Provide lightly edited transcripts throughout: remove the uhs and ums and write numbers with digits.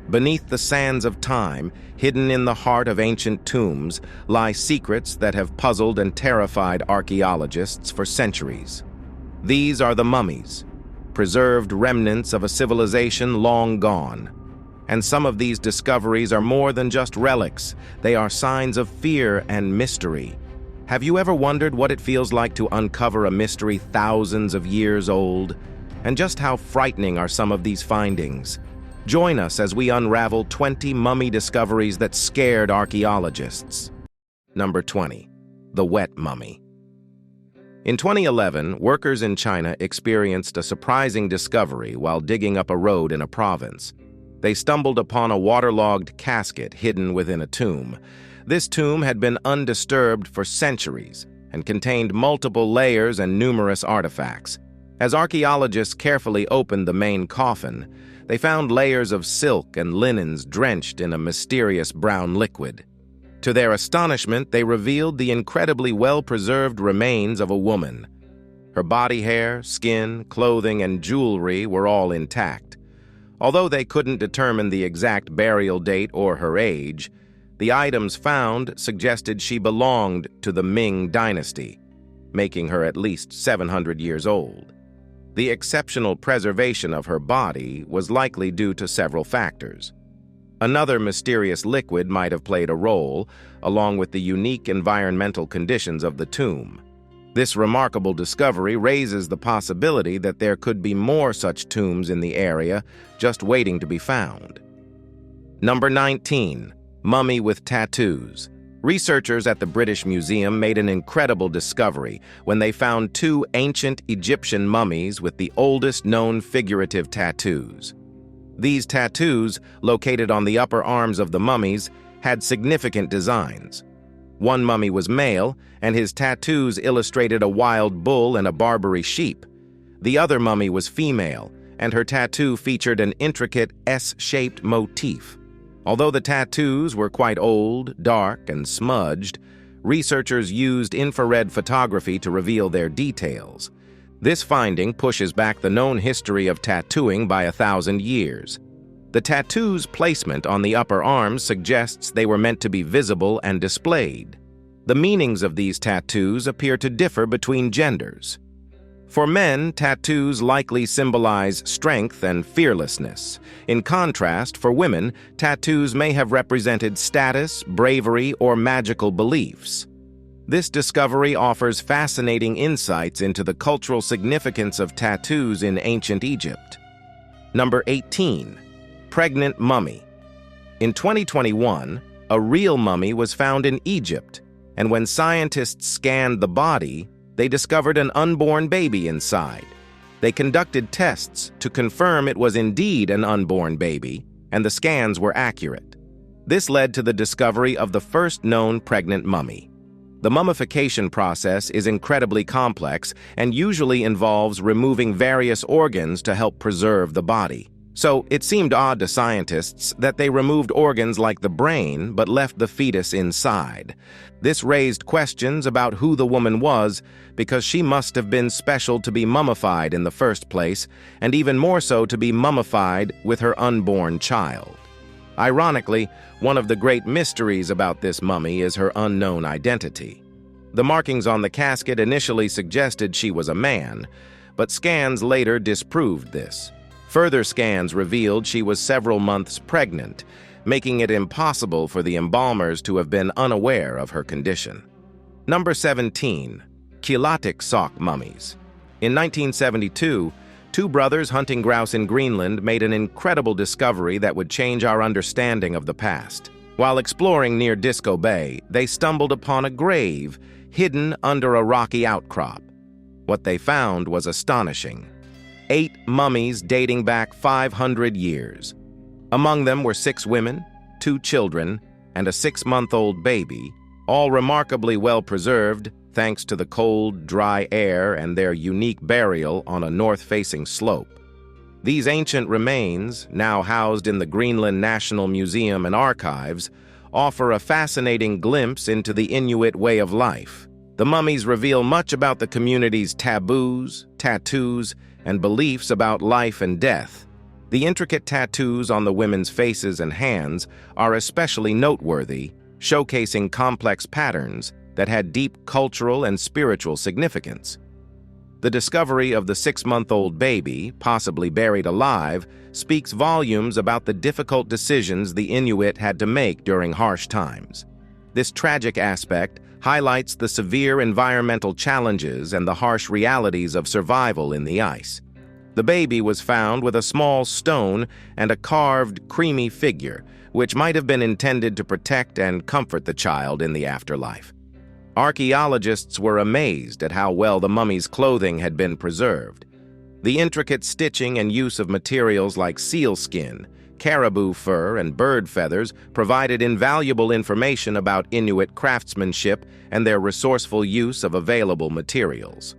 Beneath the sands of time, hidden in the heart of ancient tombs, lie secrets that have puzzled and terrified archaeologists for centuries. These are the mummies, preserved remnants of a civilization long gone. And some of these discoveries are more than just relics. They are signs of fear and mystery. Have you ever wondered what it feels like to uncover a mystery thousands of years old? And just how frightening are some of these findings? Join us as we unravel 20 mummy discoveries that scared archaeologists. Number 20. The wet mummy. In 2011, workers in China experienced a surprising discovery while digging up a road in a province. They stumbled upon a waterlogged casket hidden within a tomb. This tomb had been undisturbed for centuries and contained multiple layers and numerous artifacts. As archaeologists carefully opened the main coffin, they found layers of silk and linens drenched in a mysterious brown liquid. To their astonishment, they revealed the incredibly well-preserved remains of a woman. Her body hair, skin, clothing, and jewelry were all intact. Although they couldn't determine the exact burial date or her age, the items found suggested she belonged to the Ming dynasty, making her at least 700 years old. The exceptional preservation of her body was likely due to several factors. Another mysterious liquid might have played a role, along with the unique environmental conditions of the tomb. This remarkable discovery raises the possibility that there could be more such tombs in the area just waiting to be found. Number 19. Mummy with tattoos. Researchers at the British Museum made an incredible discovery when they found 2 ancient Egyptian mummies with the oldest known figurative tattoos. These tattoos, located on the upper arms of the mummies, had significant designs. One mummy was male, and his tattoos illustrated a wild bull and a Barbary sheep. The other mummy was female, and her tattoo featured an intricate S-shaped motif. Although the tattoos were quite old, dark, and smudged, researchers used infrared photography to reveal their details. This finding pushes back the known history of tattooing by 1,000 years. The tattoo's placement on the upper arms suggests they were meant to be visible and displayed. The meanings of these tattoos appear to differ between genders. For men, tattoos likely symbolize strength and fearlessness. In contrast, for women, tattoos may have represented status, bravery, or magical beliefs. This discovery offers fascinating insights into the cultural significance of tattoos in ancient Egypt. Number 18. Pregnant mummy. In 2021, a real mummy was found in Egypt, and when scientists scanned the body, they discovered an unborn baby inside. They conducted tests to confirm it was indeed an unborn baby, and the scans were accurate. This led to the discovery of the first known pregnant mummy. The mummification process is incredibly complex and usually involves removing various organs to help preserve the body. So it seemed odd to scientists that they removed organs like the brain but left the fetus inside. This raised questions about who the woman was, because she must have been special to be mummified in the first place, and even more so to be mummified with her unborn child. Ironically, one of the great mysteries about this mummy is her unknown identity. The markings on the casket initially suggested she was a man, but scans later disproved this. Further scans revealed she was several months pregnant, making it impossible for the embalmers to have been unaware of her condition. Number 17. Qilakitsoq mummies. In 1972, 2 brothers hunting grouse in Greenland made an incredible discovery that would change our understanding of the past. While exploring near Disco Bay, they stumbled upon a grave hidden under a rocky outcrop. What they found was astonishing. 8 mummies dating back 500 years. Among them were 6 women, 2 children, and a 6-month-old baby, all remarkably well preserved thanks to the cold, dry air and their unique burial on a north-facing slope. These ancient remains, now housed in the Greenland National Museum and Archives, offer a fascinating glimpse into the Inuit way of life. The mummies reveal much about the community's taboos, tattoos, and beliefs about life and death. The intricate tattoos on the women's faces and hands are especially noteworthy, showcasing complex patterns that had deep cultural and spiritual significance. The discovery of the 6-month-old baby, possibly buried alive, speaks volumes about the difficult decisions the Inuit had to make during harsh times. This tragic aspect highlights the severe environmental challenges and the harsh realities of survival in the ice. The baby was found with a small stone and a carved, creamy figure, which might have been intended to protect and comfort the child in the afterlife. Archaeologists were amazed at how well the mummy's clothing had been preserved. The intricate stitching and use of materials like sealskin, caribou fur, and bird feathers provided invaluable information about Inuit craftsmanship and their resourceful use of available materials.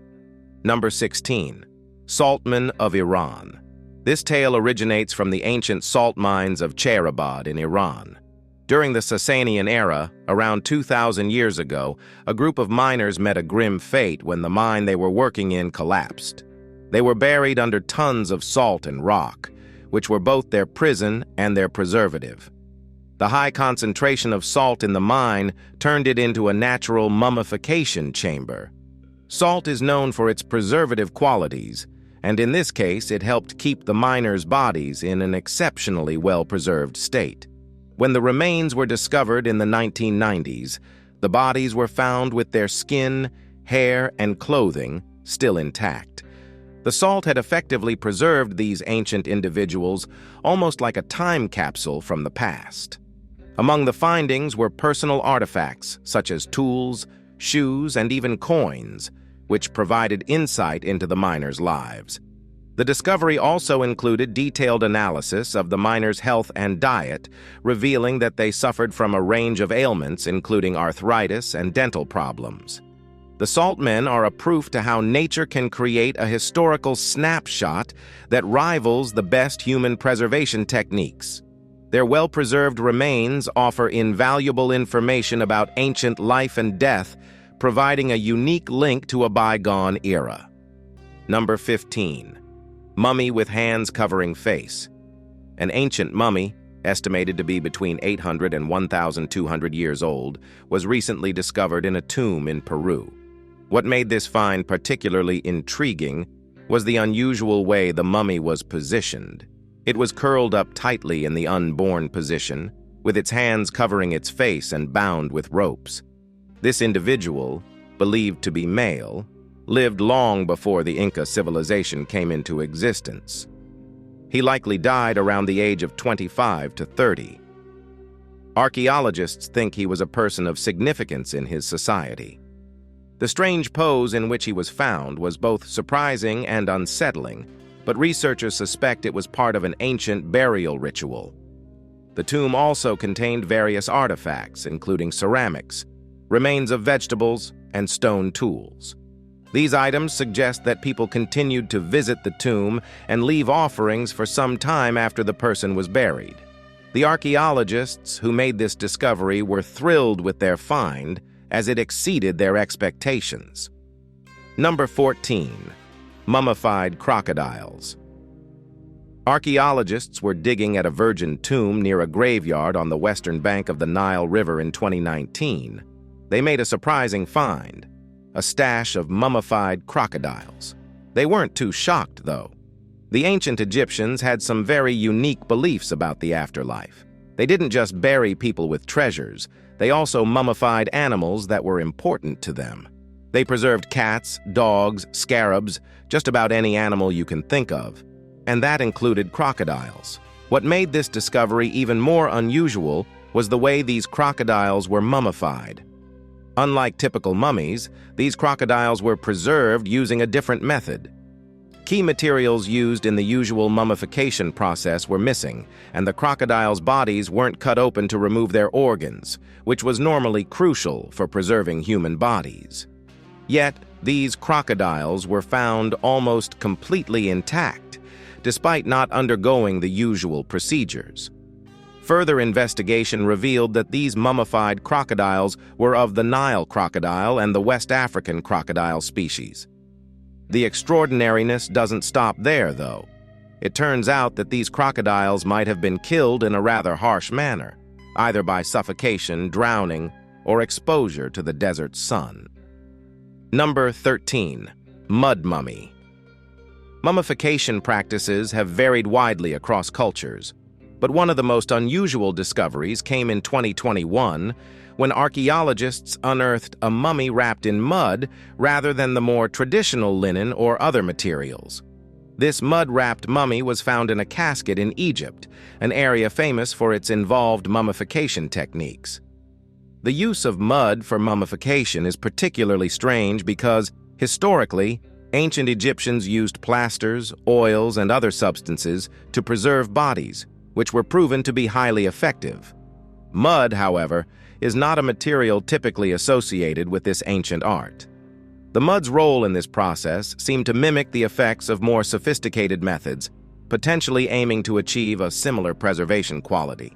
Number 16. Saltmen of Iran. This tale originates from the ancient salt mines of Qilakitsoq in Iran. During the Sasanian era, around 2,000 years ago, a group of miners met a grim fate when the mine they were working in collapsed. They were buried under tons of salt and rock, which were both their prison and their preservative. The high concentration of salt in the mine turned it into a natural mummification chamber. Salt is known for its preservative qualities, and in this case it helped keep the miners' bodies in an exceptionally well-preserved state. When the remains were discovered in the 1990s, the bodies were found with their skin, hair, and clothing still intact. The salt had effectively preserved these ancient individuals almost like a time capsule from the past. Among the findings were personal artifacts such as tools, shoes, and even coins, which provided insight into the miners' lives. The discovery also included detailed analysis of the miners' health and diet, revealing that they suffered from a range of ailments including arthritis and dental problems. The Saltmen are a proof to how nature can create a historical snapshot that rivals the best human preservation techniques. Their well-preserved remains offer invaluable information about ancient life and death, providing a unique link to a bygone era. Number 15. Mummy with hands covering face. An ancient mummy, estimated to be between 800 and 1,200 years old, was recently discovered in a tomb in Peru. What made this find particularly intriguing was the unusual way the mummy was positioned. It was curled up tightly in the unborn position, with its hands covering its face and bound with ropes. This individual, believed to be male, lived long before the Inca civilization came into existence. He likely died around the age of 25 to 30. Archaeologists think he was a person of significance in his society. The strange pose in which he was found was both surprising and unsettling, but researchers suspect it was part of an ancient burial ritual. The tomb also contained various artifacts, including ceramics, remains of vegetables, and stone tools. These items suggest that people continued to visit the tomb and leave offerings for some time after the person was buried. The archaeologists who made this discovery were thrilled with their find, as it exceeded their expectations. Number 14. Mummified crocodiles. Archaeologists were digging at a virgin tomb near a graveyard on the western bank of the Nile River in 2019. They made a surprising find: a stash of mummified crocodiles. They weren't too shocked, though. The ancient Egyptians had some very unique beliefs about the afterlife. They didn't just bury people with treasures, they also mummified animals that were important to them. They preserved cats, dogs, scarabs, just about any animal you can think of, and that included crocodiles. What made this discovery even more unusual was the way these crocodiles were mummified. Unlike typical mummies, these crocodiles were preserved using a different method. Key materials used in the usual mummification process were missing, and the crocodiles' bodies weren't cut open to remove their organs, which was normally crucial for preserving human bodies. Yet, these crocodiles were found almost completely intact, despite not undergoing the usual procedures. Further investigation revealed that these mummified crocodiles were of the Nile crocodile and the West African crocodile species. The extraordinariness doesn't stop there, though. It turns out that these crocodiles might have been killed in a rather harsh manner, either by suffocation, drowning, or exposure to the desert sun. Number 13. Mud mummy. Mummification practices have varied widely across cultures, but one of the most unusual discoveries came in 2021 when archaeologists unearthed a mummy wrapped in mud rather than the more traditional linen or other materials. This mud-wrapped mummy was found in a casket in Egypt, an area famous for its involved mummification techniques. The use of mud for mummification is particularly strange because, historically, ancient Egyptians used plasters, oils, and other substances to preserve bodies, which were proven to be highly effective. Mud, however, is not a material typically associated with this ancient art. The mud's role in this process seemed to mimic the effects of more sophisticated methods, potentially aiming to achieve a similar preservation quality.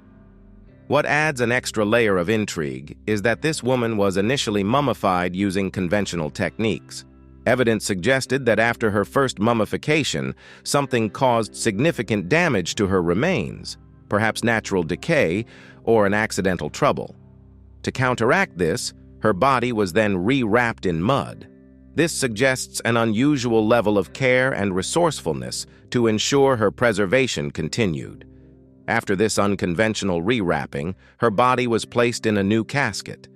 What adds an extra layer of intrigue is that this woman was initially mummified using conventional techniques. Evidence suggested that after her first mummification, something caused significant damage to her remains, perhaps natural decay or an accidental trouble. To counteract this, her body was then rewrapped in mud. This suggests an unusual level of care and resourcefulness to ensure her preservation continued. After this unconventional rewrapping, her body was placed in a new casket.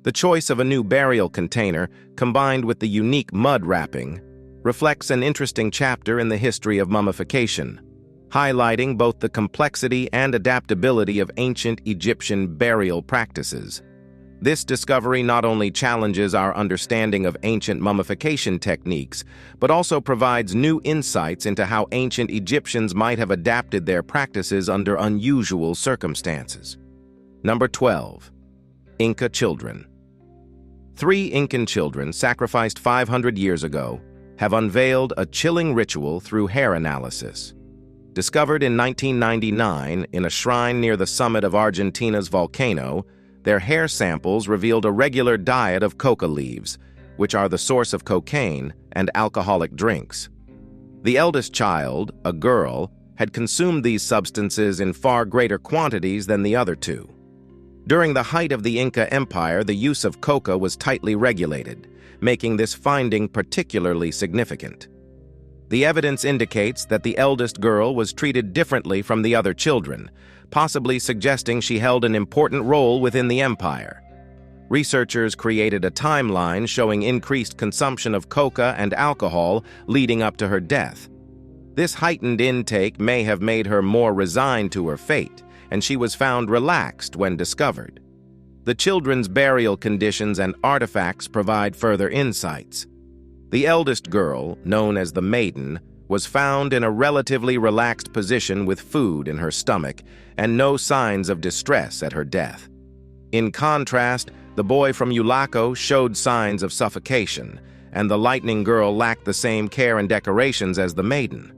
The choice of a new burial container, combined with the unique mud wrapping, reflects an interesting chapter in the history of mummification, highlighting both the complexity and adaptability of ancient Egyptian burial practices. This discovery not only challenges our understanding of ancient mummification techniques, but also provides new insights into how ancient Egyptians might have adapted their practices under unusual circumstances. Number 12. Inca children. 3 Incan children, sacrificed 500 years ago, have unveiled a chilling ritual through hair analysis. Discovered in 1999 in a shrine near the summit of Argentina's volcano, their hair samples revealed a regular diet of coca leaves, which are the source of cocaine and alcoholic drinks. The eldest child, a girl, had consumed these substances in far greater quantities than the other 2. During the height of the Inca Empire, the use of coca was tightly regulated, making this finding particularly significant. The evidence indicates that the eldest girl was treated differently from the other children, possibly suggesting she held an important role within the empire. Researchers created a timeline showing increased consumption of coca and alcohol leading up to her death. This heightened intake may have made her more resigned to her fate, and she was found relaxed when discovered. The children's burial conditions and artifacts provide further insights. The eldest girl, known as the maiden, was found in a relatively relaxed position with food in her stomach and no signs of distress at her death. In contrast, the boy from Qilakitsoq showed signs of suffocation, and the lightning girl lacked the same care and decorations as the maiden.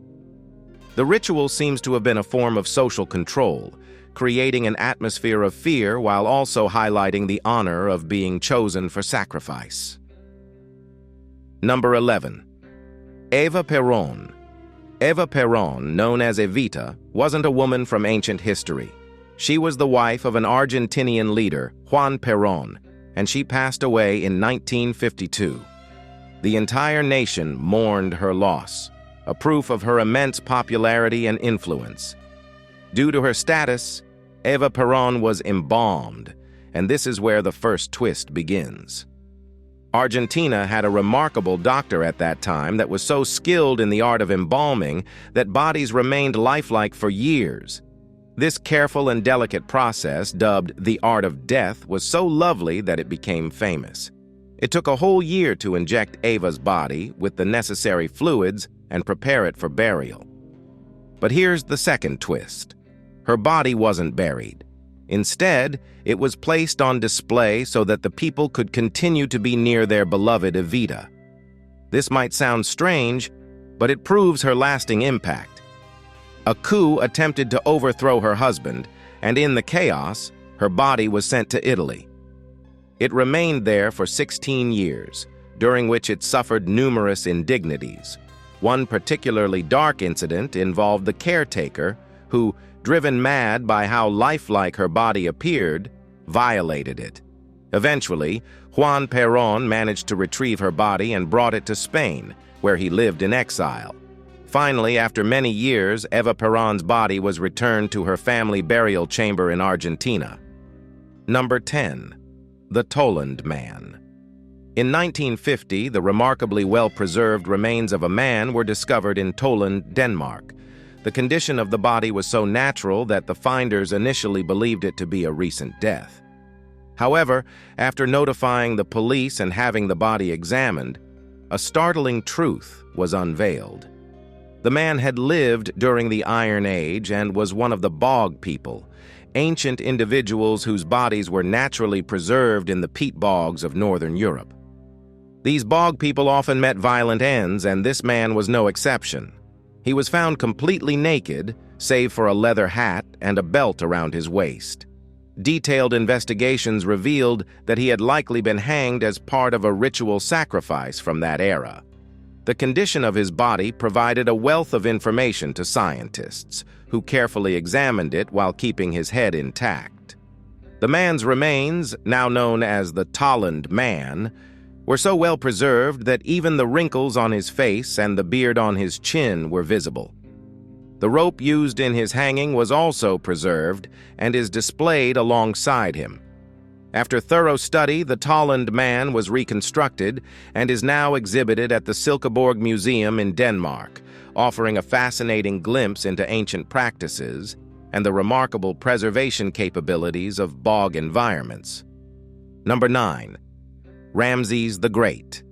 The ritual seems to have been a form of social control, creating an atmosphere of fear while also highlighting the honor of being chosen for sacrifice. Number 11. Eva Peron. Eva Peron, known as Evita, wasn't a woman from ancient history. She was the wife of an Argentinian leader, Juan Perón, and she passed away in 1952. The entire nation mourned her loss, a proof of her immense popularity and influence. Due to her status, Eva Peron was embalmed, and this is where the first twist begins. Argentina had a remarkable doctor at that time that was so skilled in the art of embalming that bodies remained lifelike for years. This careful and delicate process, dubbed the art of death, was so lovely that it became famous. It took a whole year to inject Eva's body with the necessary fluids and prepare it for burial. But here's the second twist. Her body wasn't buried. Instead, it was placed on display so that the people could continue to be near their beloved Evita. This might sound strange, but it proves her lasting impact. A coup attempted to overthrow her husband, and in the chaos, her body was sent to Italy. It remained there for 16 years, during which it suffered numerous indignities. One particularly dark incident involved the caretaker who, driven mad by how lifelike her body appeared, violated it. Eventually, Juan Peron managed to retrieve her body and brought it to Spain, where he lived in exile. Finally, after many years, Eva Peron's body was returned to her family burial chamber in Argentina. Number 10. The Tollund Man. In 1950, the remarkably well-preserved remains of a man were discovered in Tollund, Denmark. The condition of the body was so natural that the finders initially believed it to be a recent death. However, after notifying the police and having the body examined, a startling truth was unveiled. The man had lived during the Iron Age and was one of the bog people, ancient individuals whose bodies were naturally preserved in the peat bogs of northern Europe. These bog people often met violent ends, and this man was no exception. He was found completely naked, save for a leather hat and a belt around his waist. Detailed investigations revealed that he had likely been hanged as part of a ritual sacrifice from that era. The condition of his body provided a wealth of information to scientists, who carefully examined it while keeping his head intact. The man's remains, now known as the Tollund Man, were so well preserved that even the wrinkles on his face and the beard on his chin were visible. The rope used in his hanging was also preserved and is displayed alongside him. After thorough study, the Tollund Man was reconstructed and is now exhibited at the Silkeborg Museum in Denmark, offering a fascinating glimpse into ancient practices and the remarkable preservation capabilities of bog environments. Number 9. Ramses the Great.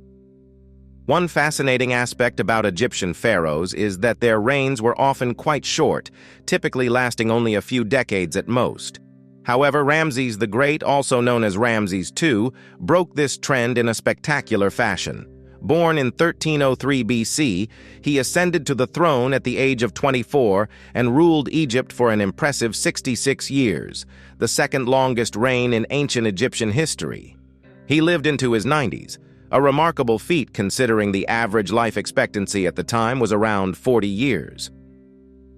One fascinating aspect about Egyptian pharaohs is that their reigns were often quite short, typically lasting only a few decades at most. However, Ramses the Great, also known as Ramses II, broke this trend in a spectacular fashion. Born in 1303 BC, he ascended to the throne at the age of 24 and ruled Egypt for an impressive 66 years, the second longest reign in ancient Egyptian history. He lived into his 90s, a remarkable feat considering the average life expectancy at the time was around 40 years.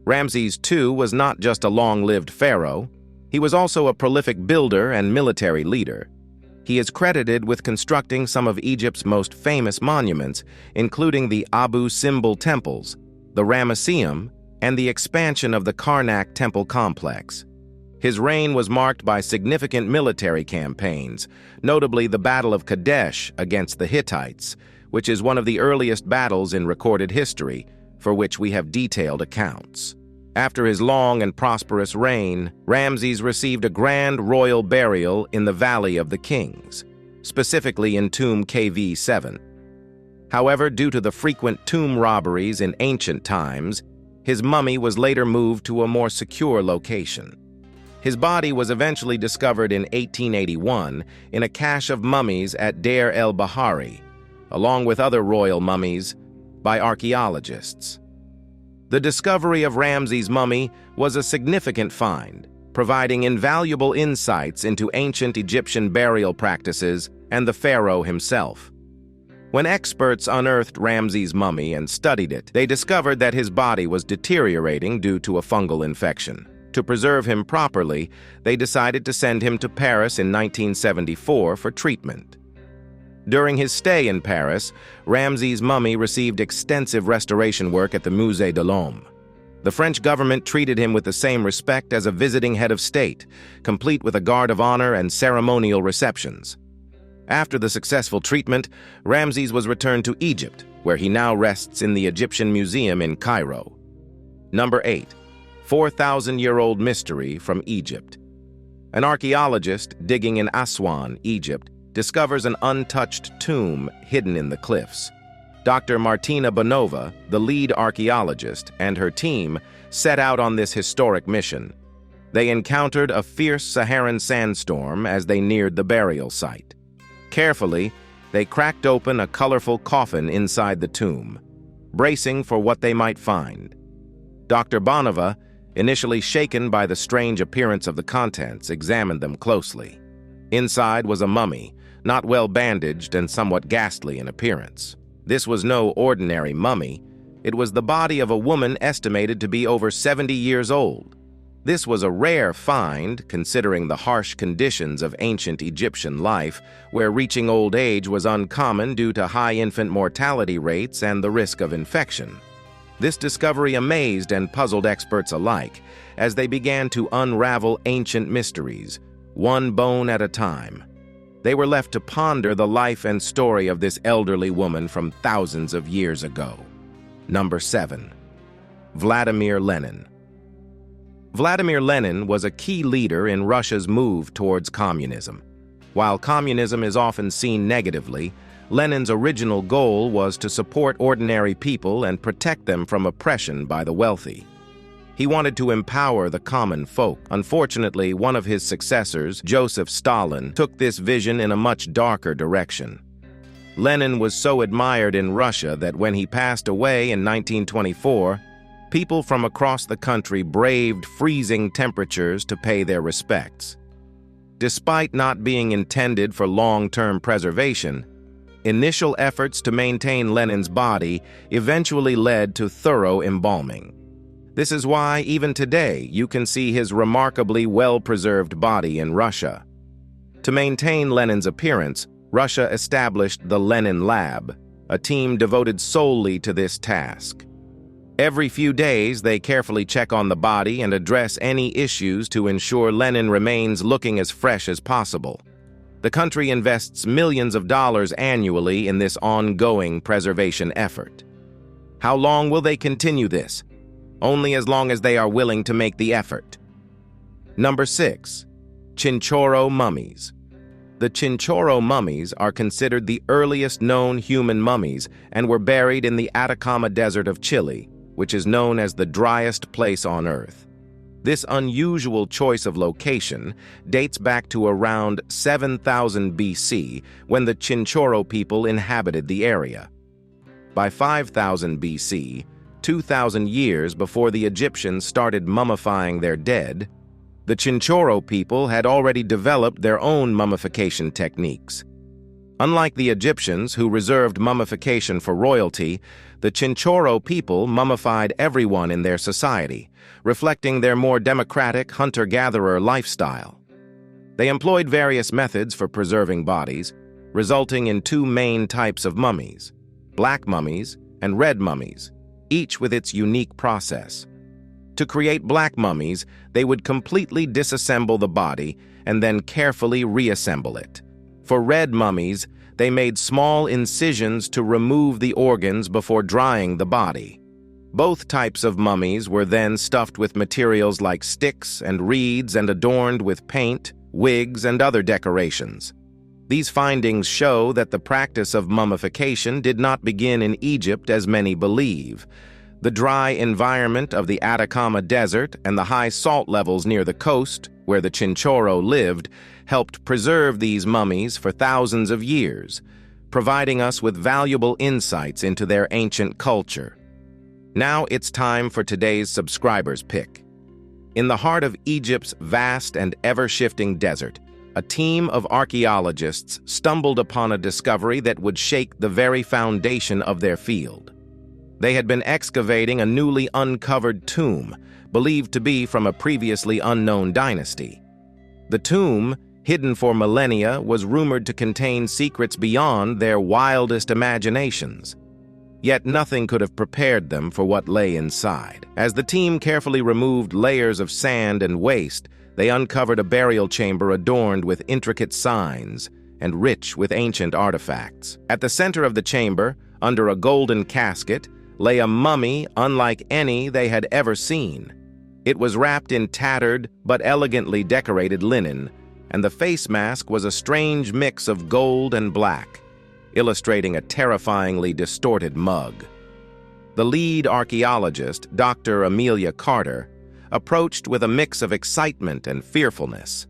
Ramses II was not just a long-lived pharaoh, he was also a prolific builder and military leader. He is credited with constructing some of Egypt's most famous monuments, including the Abu Simbel temples, the Ramesseum, and the expansion of the Karnak temple complex. His reign was marked by significant military campaigns, notably the Battle of Kadesh against the Hittites, which is one of the earliest battles in recorded history, for which we have detailed accounts. After his long and prosperous reign, Ramses received a grand royal burial in the Valley of the Kings, specifically in tomb KV7. However, due to the frequent tomb robberies in ancient times, his mummy was later moved to a more secure location. His body was eventually discovered in 1881 in a cache of mummies at Deir el-Bahari, along with other royal mummies, by archaeologists. The discovery of Ramses' mummy was a significant find, providing invaluable insights into ancient Egyptian burial practices and the pharaoh himself. When experts unearthed Ramses' mummy and studied it, they discovered that his body was deteriorating due to a fungal infection. To preserve him properly, they decided to send him to Paris in 1974 for treatment. During his stay in Paris, Ramses' mummy received extensive restoration work at the Musée de l'Homme. The French government treated him with the same respect as a visiting head of state, complete with a guard of honor and ceremonial receptions. After the successful treatment, Ramses was returned to Egypt, where he now rests in the Egyptian Museum in Cairo. Number 8. 4,000-year-old mystery from Egypt. An archaeologist digging in Aswan, Egypt, discovers an untouched tomb hidden in the cliffs. Dr. Martina Bonova, the lead archaeologist, and her team set out on this historic mission. They encountered a fierce Saharan sandstorm as they neared the burial site. Carefully, they cracked open a colorful coffin inside the tomb, bracing for what they might find. Dr. Bonova, initially shaken by the strange appearance of the contents, examined them closely. Inside was a mummy, not well bandaged and somewhat ghastly in appearance. This was no ordinary mummy. It was the body of a woman estimated to be over 70 years old. This was a rare find, considering the harsh conditions of ancient Egyptian life, where reaching old age was uncommon due to high infant mortality rates and the risk of infection. This discovery amazed and puzzled experts alike, as they began to unravel ancient mysteries, one bone at a time. They were left to ponder the life and story of this elderly woman from thousands of years ago. Number 7. Vladimir Lenin. Vladimir Lenin was a key leader in Russia's move towards communism. While communism is often seen negatively, Lenin's original goal was to support ordinary people and protect them from oppression by the wealthy. He wanted to empower the common folk. Unfortunately, one of his successors, Joseph Stalin, took this vision in a much darker direction. Lenin was so admired in Russia that when he passed away in 1924, people from across the country braved freezing temperatures to pay their respects. Despite not being intended for long-term preservation, initial efforts to maintain Lenin's body eventually led to thorough embalming. This is why, even today, you can see his remarkably well-preserved body in Russia. To maintain Lenin's appearance, Russia established the Lenin Lab, a team devoted solely to this task. Every few days, they carefully check on the body and address any issues to ensure Lenin remains looking as fresh as possible. The country invests millions of dollars annually in this ongoing preservation effort. How long will they continue this? Only as long as they are willing to make the effort. Number 6. Chinchorro mummies. The Chinchorro mummies are considered the earliest known human mummies and were buried in the Atacama Desert of Chile, which is known as the driest place on Earth. This unusual choice of location dates back to around 7000 BC, when the Chinchorro people inhabited the area. By 5000 BC, 2000 years before the Egyptians started mummifying their dead, the Chinchorro people had already developed their own mummification techniques. Unlike the Egyptians, who reserved mummification for royalty, the Chinchorro people mummified everyone in their society, reflecting their more democratic hunter-gatherer lifestyle. They employed various methods for preserving bodies, resulting in two main types of mummies: black mummies and red mummies, each with its unique process. To create black mummies, they would completely disassemble the body and then carefully reassemble it. For red mummies, they made small incisions to remove the organs before drying the body. Both types of mummies were then stuffed with materials like sticks and reeds and adorned with paint, wigs, and other decorations. These findings show that the practice of mummification did not begin in Egypt as many believe. The dry environment of the Atacama Desert and the high salt levels near the coast, where the Chinchorro lived, helped preserve these mummies for thousands of years, providing us with valuable insights into their ancient culture. Now it's time for today's subscriber's pick. In the heart of Egypt's vast and ever-shifting desert, a team of archaeologists stumbled upon a discovery that would shake the very foundation of their field. They had been excavating a newly uncovered tomb, believed to be from a previously unknown dynasty. The tomb, hidden for millennia, was rumored to contain secrets beyond their wildest imaginations. Yet nothing could have prepared them for what lay inside. As the team carefully removed layers of sand and waste, they uncovered a burial chamber adorned with intricate signs and rich with ancient artifacts. At the center of the chamber, under a golden casket, lay a mummy unlike any they had ever seen. It was wrapped in tattered but elegantly decorated linen, and the face mask was a strange mix of gold and black, illustrating a terrifyingly distorted mug. The lead archaeologist, Dr. Amelia Carter, approached with a mix of excitement and fearfulness.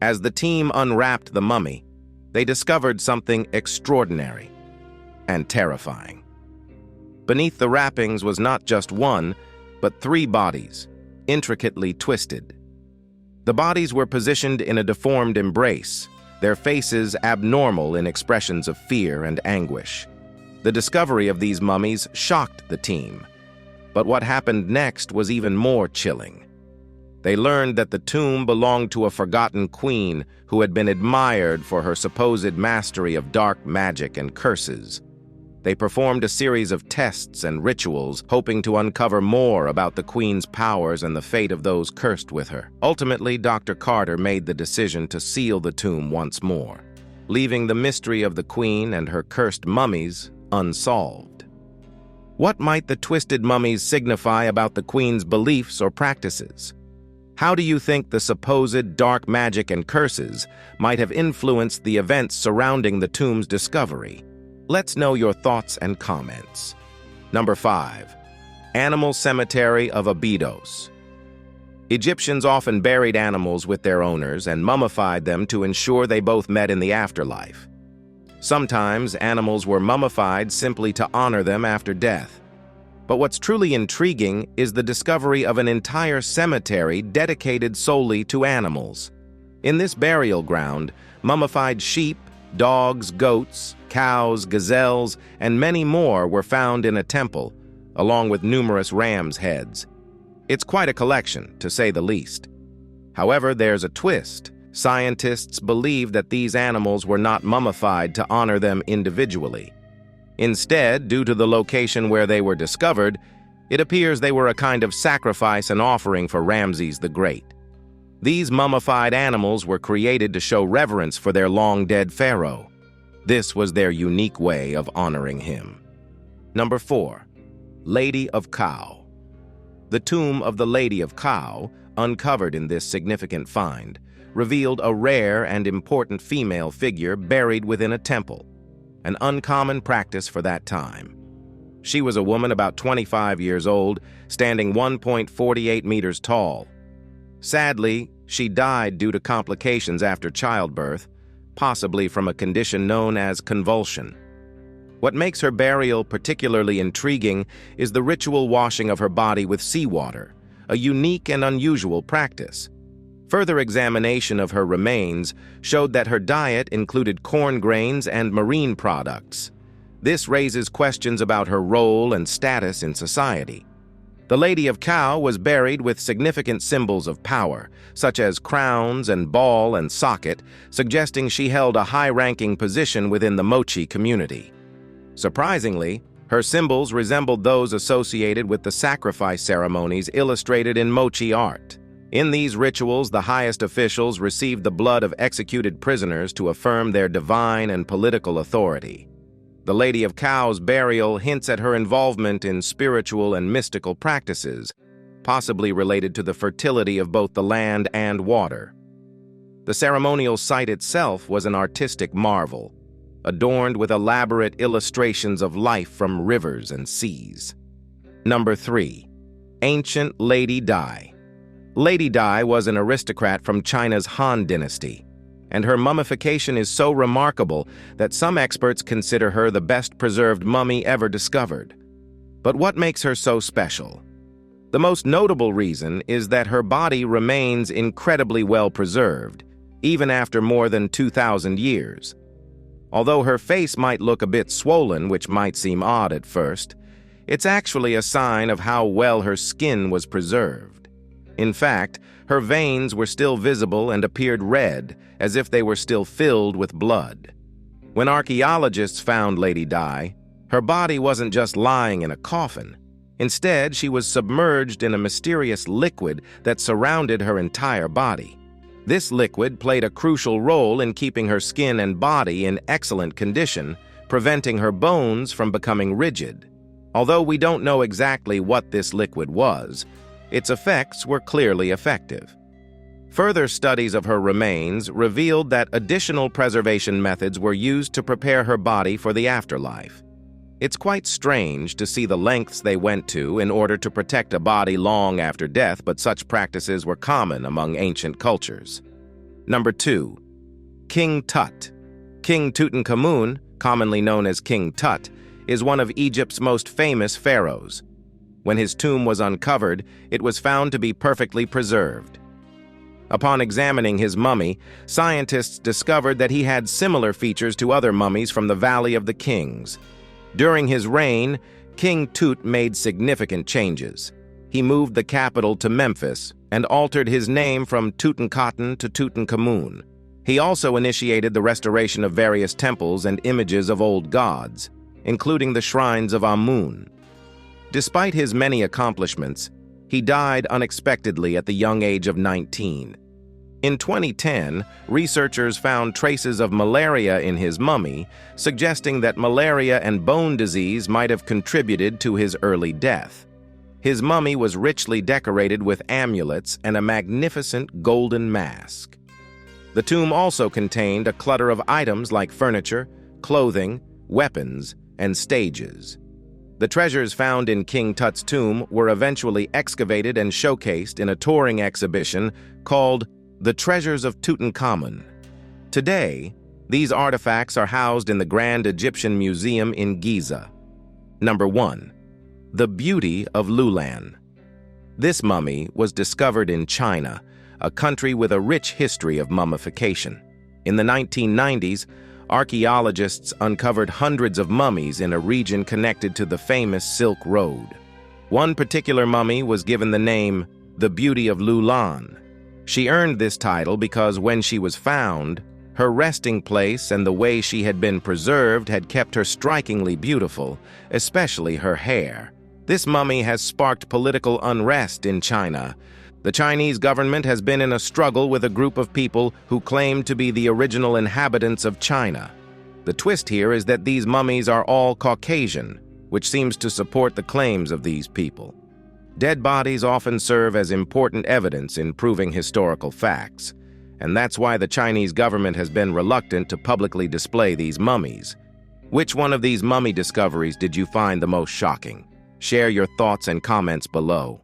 As the team unwrapped the mummy, they discovered something extraordinary and terrifying. Beneath the wrappings was not just one, but three bodies, intricately twisted. The bodies were positioned in a deformed embrace, their faces abnormal in expressions of fear and anguish. The discovery of these mummies shocked the team, but what happened next was even more chilling. They learned that the tomb belonged to a forgotten queen who had been admired for her supposed mastery of dark magic and curses. They performed a series of tests and rituals, hoping to uncover more about the queen's powers and the fate of those cursed with her. Ultimately, Dr. Carter made the decision to seal the tomb once more, leaving the mystery of the queen and her cursed mummies unsolved. What might the twisted mummies signify about the queen's beliefs or practices? How do you think the supposed dark magic and curses might have influenced the events surrounding the tomb's discovery? Let's know your thoughts and comments. Number 5. Animal Cemetery of Abydos. Egyptians often buried animals with their owners and mummified them to ensure they both met in the afterlife. Sometimes animals were mummified simply to honor them after death. But what's truly intriguing is the discovery of an entire cemetery dedicated solely to animals. In this burial ground, mummified sheep, dogs, goats, cows, gazelles, and many more were found in a temple, along with numerous ram's heads. It's quite a collection, to say the least. However, there's a twist. Scientists believe that these animals were not mummified to honor them individually. Instead, due to the location where they were discovered, it appears they were a kind of sacrifice and offering for Ramses the Great. These mummified animals were created to show reverence for their long-dead pharaoh. This was their unique way of honoring him. Number 4. Lady of Cao. The tomb of the Lady of Cao, uncovered in this significant find, revealed a rare and important female figure buried within a temple, an uncommon practice for that time. She was a woman about 25 years old, standing 1.48 meters tall. Sadly, she died due to complications after childbirth, possibly from a condition known as convulsion. What makes her burial particularly intriguing is the ritual washing of her body with seawater, a unique and unusual practice. Further examination of her remains showed that her diet included corn grains and marine products. This raises questions about her role and status in society. The Lady of Cao was buried with significant symbols of power, such as crowns and ball and socket, suggesting she held a high-ranking position within the Mochi community. Surprisingly, her symbols resembled those associated with the sacrifice ceremonies illustrated in Mochi art. In these rituals, the highest officials received the blood of executed prisoners to affirm their divine and political authority. The Lady of Cao's burial hints at her involvement in spiritual and mystical practices, possibly related to the fertility of both the land and water. The ceremonial site itself was an artistic marvel, adorned with elaborate illustrations of life from rivers and seas. Number 3. Ancient Lady Di. Lady Di was an aristocrat from China's Han dynasty, and her mummification is so remarkable that some experts consider her the best-preserved mummy ever discovered. But what makes her so special? The most notable reason is that her body remains incredibly well preserved, even after more than 2,000 years. Although her face might look a bit swollen, which might seem odd at first, it's actually a sign of how well her skin was preserved. In fact, her veins were still visible and appeared red, as if they were still filled with blood. When archaeologists found Lady Di, her body wasn't just lying in a coffin. Instead, she was submerged in a mysterious liquid that surrounded her entire body. This liquid played a crucial role in keeping her skin and body in excellent condition, preventing her bones from becoming rigid. Although we don't know exactly what this liquid was, its effects were clearly effective. Further studies of her remains revealed that additional preservation methods were used to prepare her body for the afterlife. It's quite strange to see the lengths they went to in order to protect a body long after death, but such practices were common among ancient cultures. Number 2. King Tut. King Tutankhamun, commonly known as King Tut, is one of Egypt's most famous pharaohs. When his tomb was uncovered, it was found to be perfectly preserved. Upon examining his mummy, scientists discovered that he had similar features to other mummies from the Valley of the Kings. During his reign, King Tut made significant changes. He moved the capital to Memphis and altered his name from Tutankhamun to Tutankhamun. He also initiated the restoration of various temples and images of old gods, including the shrines of Amun. Despite his many accomplishments, he died unexpectedly at the young age of 19. In 2010, researchers found traces of malaria in his mummy, suggesting that malaria and bone disease might have contributed to his early death. His mummy was richly decorated with amulets and a magnificent golden mask. The tomb also contained a clutter of items like furniture, clothing, weapons, and stages. The treasures found in King Tut's tomb were eventually excavated and showcased in a touring exhibition called The Treasures of Tutankhamun. Today, these artifacts are housed in the Grand Egyptian Museum in Giza. Number 1. The Beauty of Loulan. This mummy was discovered in China, a country with a rich history of mummification. In the 1990s, archaeologists uncovered hundreds of mummies in a region connected to the famous Silk Road. One particular mummy was given the name the Beauty of Loulan. She earned this title because when she was found, her resting place and the way she had been preserved had kept her strikingly beautiful, especially her hair. This mummy has sparked political unrest in China. The Chinese government has been in a struggle with a group of people who claim to be the original inhabitants of China. The twist here is that these mummies are all Caucasian, which seems to support the claims of these people. Dead bodies often serve as important evidence in proving historical facts, and that's why the Chinese government has been reluctant to publicly display these mummies. Which one of these mummy discoveries did you find the most shocking? Share your thoughts and comments below.